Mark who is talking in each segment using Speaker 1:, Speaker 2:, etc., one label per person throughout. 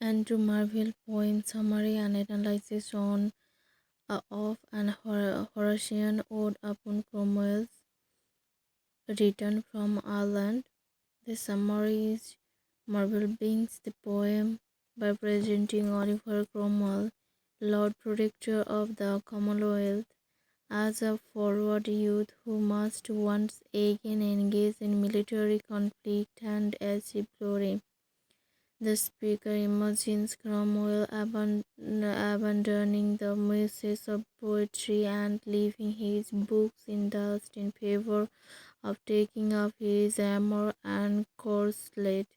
Speaker 1: and to Marvell poem summary and analysis on of an Horatian ode upon Cromwell's return from Ireland. The summary is Marvell begins the poem by presenting Oliver Cromwell, Lord Protector of the Commonwealth, as a forward youth who must once again engage in military conflict and achieve glory. The speaker imagines Cromwell abandoning the muses of poetry and leaving his books in dust in favor of taking up his hammer and corselet.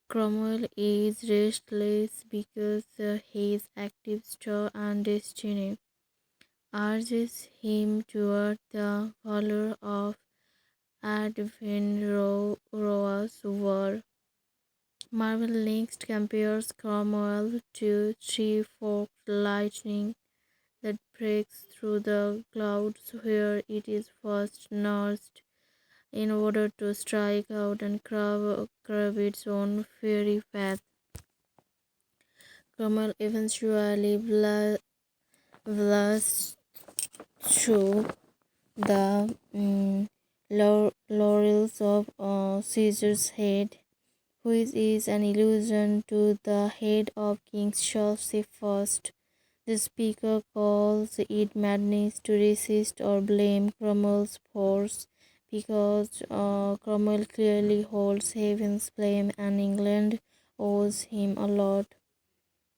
Speaker 1: Cromwell is restless because his active star and destiny urges him toward the valor of Adventurous war. Marvel next compares Cromwell to three-forked lightning that breaks through the clouds where it is first nursed in order to strike out and carve its own fiery path. Cromwell eventually blasts through the laurels of Caesar's head, which is an allusion to the head of King Charles the First. The speaker calls it madness to resist or blame Cromwell's force because Cromwell clearly holds heaven's flame and England owes him a lot.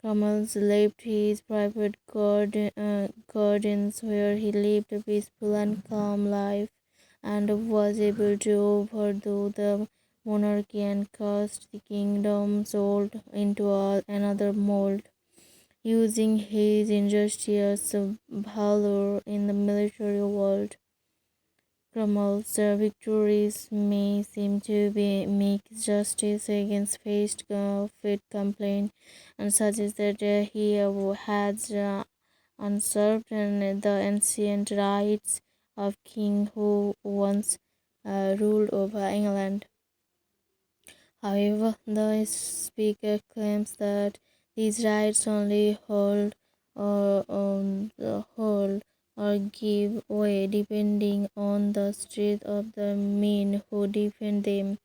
Speaker 1: Cromwell left his private gardens where he lived a peaceful and calm life and was able to overthrow the monarchy and cast the kingdom's old into another mold. Using his industrious valor in the military world, Cromwell's victories may seem to be make justice against fate complaint and suggest that he has usurped the ancient rights of king who once ruled over England. However, the speaker claims that these rights only hold or give way depending on the strength of the men who defend them.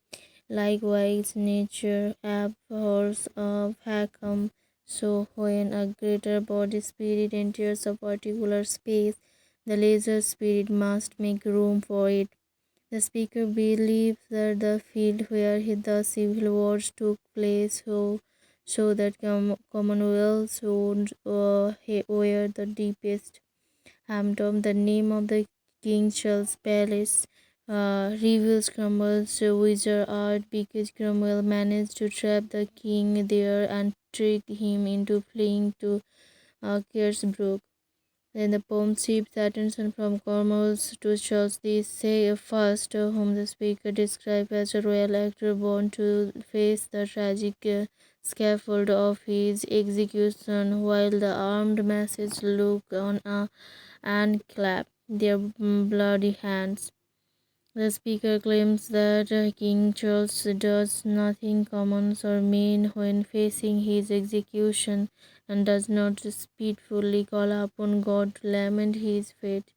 Speaker 1: Likewise, nature abhors a vacuum, so when a greater body spirit enters a particular space, the lesser spirit must make room for it. The speaker believes that the field where the civil wars took place show that commonwealths would were the deepest. Hampton, the name of the King Charles Palace, reveals Cromwell's wizard art because Cromwell managed to trap the king there and trick him into fleeing to Kersbrook. Then the poem shifts attention from Cromwell to Charles the First, whom the speaker describes as a royal actor born to face the tragic scaffold of his execution, while the armed masses look on and clap their bloody hands. The speaker claims that King Charles does nothing common or mean when facing his execution and does not spitefully call upon God to lament his fate.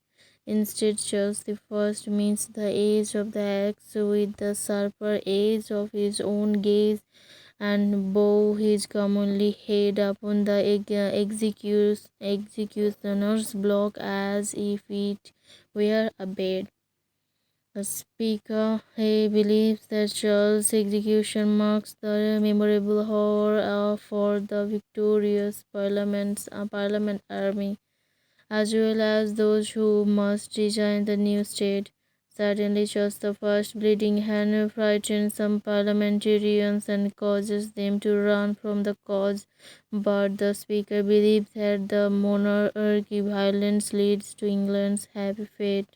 Speaker 1: Instead, Charles the First meets the edge of the axe with the sharper edge of his own gaze and bow his commonly head upon the executioner's block as if it were a bed. The speaker he believes that Charles' execution marks the memorable horror for the victorious Parliament army, as well as those who must design the new state. Certainly, Charles the First bleeding hand frightens some parliamentarians and causes them to run from the cause, but the speaker believes that the monarchy violence leads to England's happy fate.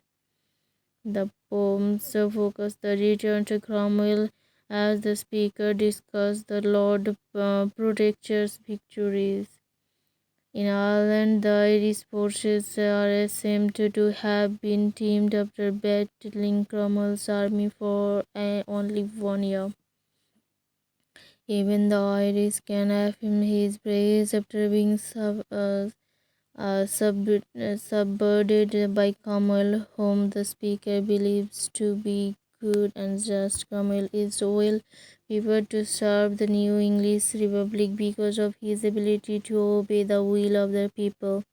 Speaker 1: The poems focus the return to Cromwell as the speaker discussed the Lord Protector's victories. In Ireland, the Irish forces are assumed to have been teamed after battling Cromwell's army for only 1 year. Even the Irish can affirm his praise after being subverted by Cromwell, whom the speaker believes to be good and just. Cromwell is well prepared to serve the new English Republic because of his ability to obey the will of the people.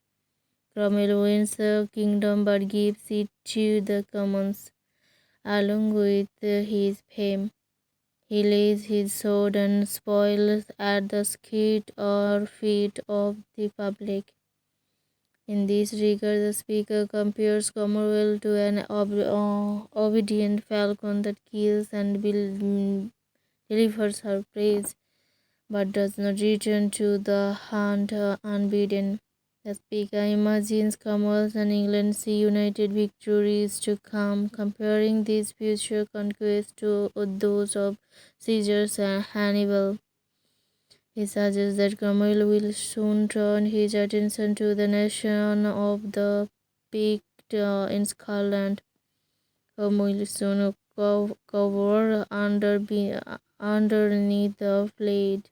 Speaker 1: Cromwell wins the kingdom but gives it to the commons, along with his fame. He lays his sword and spoils at the feet of the public. In this regard, the speaker compares Cromwell to an obedient falcon that kills and delivers her praise, but does not return to the hunt unbidden. The speaker imagines Cromwell's and England's united victories to come, comparing these future conquests to those of Caesar's and Hannibal. He suggests that Cromwell will soon turn his attention to the nation of the Pict in Scotland, whom will soon cover underneath the blade.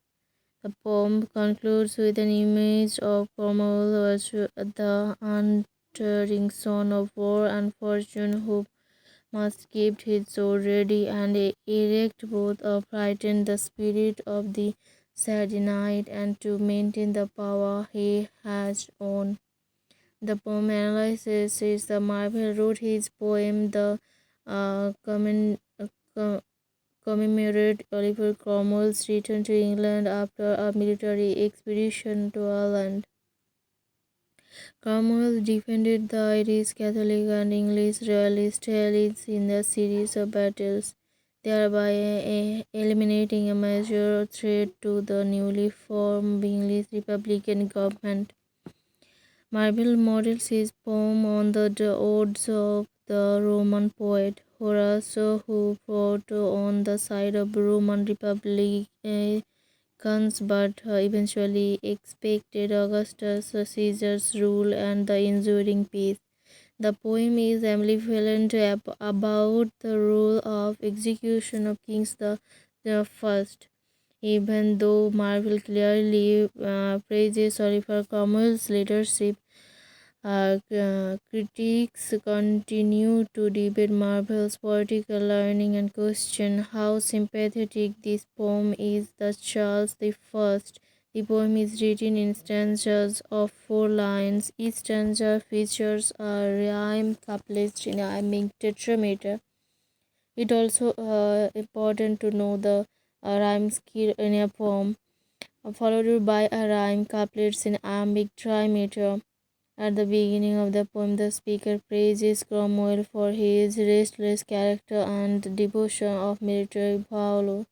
Speaker 1: The poem concludes with an image of Cromwell as the untiring son of war and fortune who must keep his sword ready and erect, both to frighten the spirit of the sad knight and to maintain the power he has won. The poem analyzes is the Marvell wrote his poem the uh, commen- uh, co- commemorate Oliver Cromwell's return to England after a military expedition to Ireland. Cromwell defended the Irish Catholic and English Royalist allies in a series of battles, thereby eliminating a major threat to the newly formed English Republican government. Marvell models his poem on the odes of the Roman poet Horace, who fought on the side of Roman Republicans but eventually expected Augustus Caesar's rule and the ensuing peace. The poem is ambivalent about the rule of execution of kings the first. Even though Marvell clearly praises Oliver Cromwell's leadership, critics continue to debate Marvell's political learning and question how sympathetic this poem is. The Charles the First. The poem is written in stanzas of 4 lines. Each stanza features a rhyme couplet in iambic tetrameter. It also important to know the rhyme skill in a poem, followed by a rhyme couplets in iambic trimeter. At the beginning of the poem, the speaker praises Cromwell for his restless character and devotion of military valor.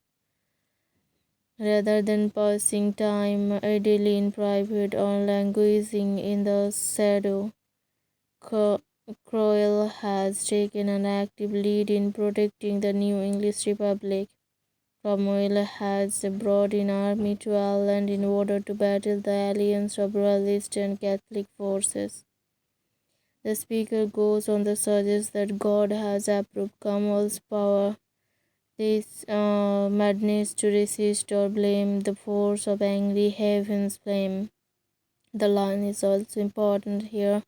Speaker 1: Rather than passing time idly in private or languishing in the shadow, Cromwell has taken an active lead in protecting the new English Republic. Cromwell has brought an army to Ireland in order to battle the alliance of royalist and Catholic forces. The speaker goes on to suggest that God has approved Cromwell's power. This madness to resist or blame the force of angry heaven's flame. The line is also important here.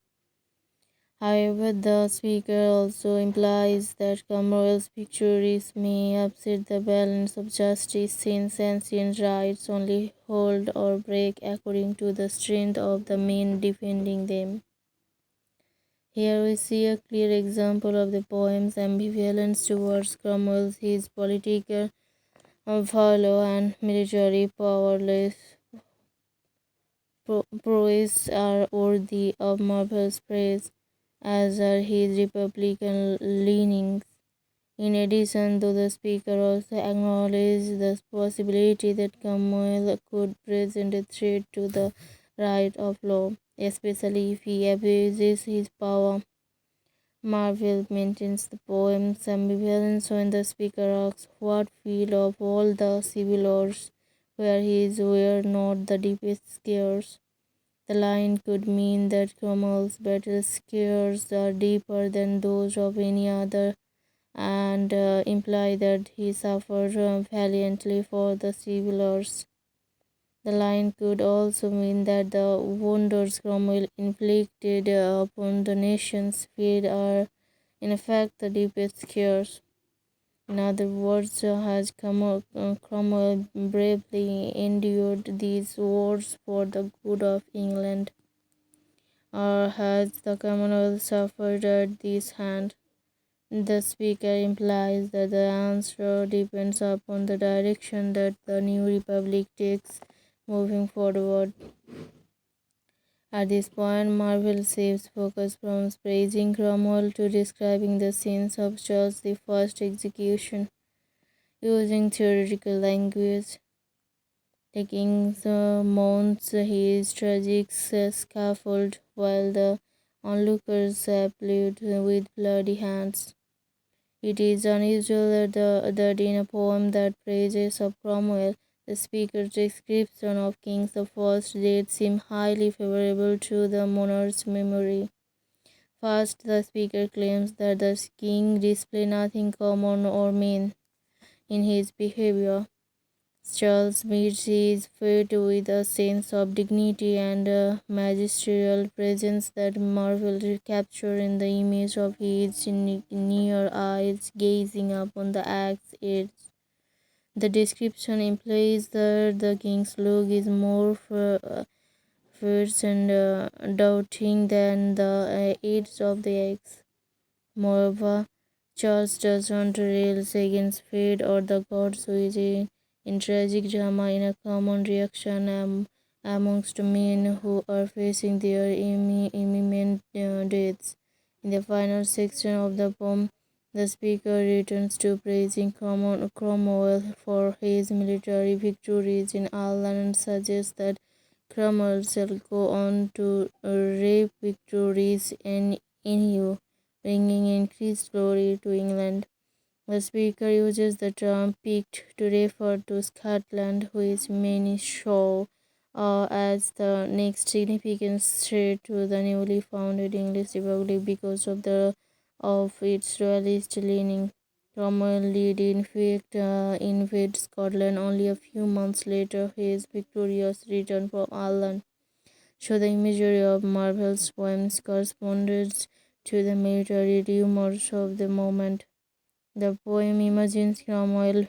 Speaker 1: However, the speaker also implies that Cromwell's victories may upset the balance of justice since ancient rights only hold or break according to the strength of the men defending them. Here we see a clear example of the poem's ambivalence towards Cromwell. His political valor and military prowess are worthy of Marvell's praise, as are his republican leanings. In addition, though the speaker also acknowledged the possibility that Cromwell could present a threat to the right of law, especially if he abuses his power. Marvell maintains the poem's ambivalence when the speaker asks what field of all the civil wars where his were not the deepest scares. The line could mean that Cromwell's battle scares are deeper than those of any other and imply that he suffered valiantly for the civil. The line could also mean that the wonders Cromwell inflicted upon the nation's feet are in effect the deepest cures. In other words, has Cromwell bravely endured these wars for the good of England, or has the Commonwealth suffered at this hand? The speaker implies that the answer depends upon the direction that the new republic takes moving forward. At this point, Marvell shifts focus from praising Cromwell to describing the scenes of Charles the First execution. Using theoretical language, the king mounts his tragic scaffold while the onlookers applaud with bloody hands. It is unusual that in a poem that praises of Cromwell, the speaker's description of King the First's death seems highly favorable to the monarch's memory. First, the speaker claims that the king displayed nothing common or mean in his behavior. Charles meets his fate with a sense of dignity and a magisterial presence that Marvell captured in the image of his near eyes gazing upon the axe edge. The description implies that the king's look is more fierce and doubting than the edge of the axe. Moreover, Charles doesn't rail against fate or the gods, which in tragic drama in a common reaction amongst men who are facing their imminent deaths. In the final section of the poem, the speaker returns to praising Cromwell for his military victories in Ireland and suggests that Cromwell shall go on to reap victories in you, bringing increased glory to England. The speaker uses the term "picked" to refer to Scotland, which many saw as the next significant threat to the newly founded English Republic because of its royalist leaning. Cromwell did in fact invade Scotland only a few months later his victorious return from Ireland, so the imagery of Marvell's poems corresponded to the military rumors of the moment. The poem imagines Cromwell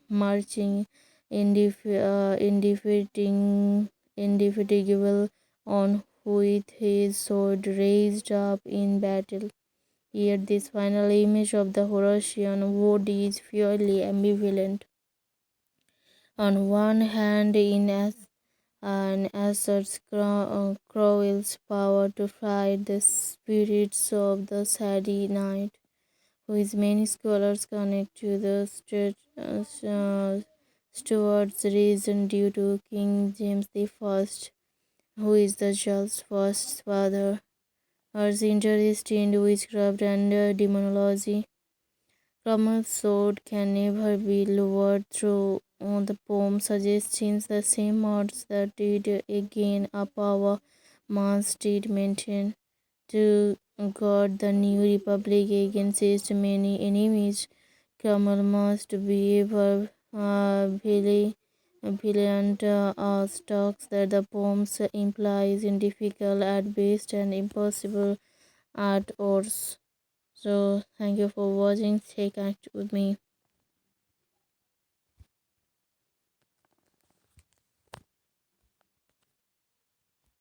Speaker 1: marching indefatigable on with his sword raised up in battle. Yet this final image of the Horatian wood is purely ambivalent. On one hand, and asserts Cromwell's power to fight the spirits of the Sadi Knight, which many scholars connect to the Stuart's reason due to King James I, who is the Charles I's father. Her interest in witchcraft and demonology. Cromwell's sword can never be lowered through the poem suggesting the same odds that did again a power must did maintain to guard the new republic against its many enemies. Cromwell must be ever valiant stocks that the poems implies in difficult at best and impossible at worst. So thank you for watching. Stay connected with me.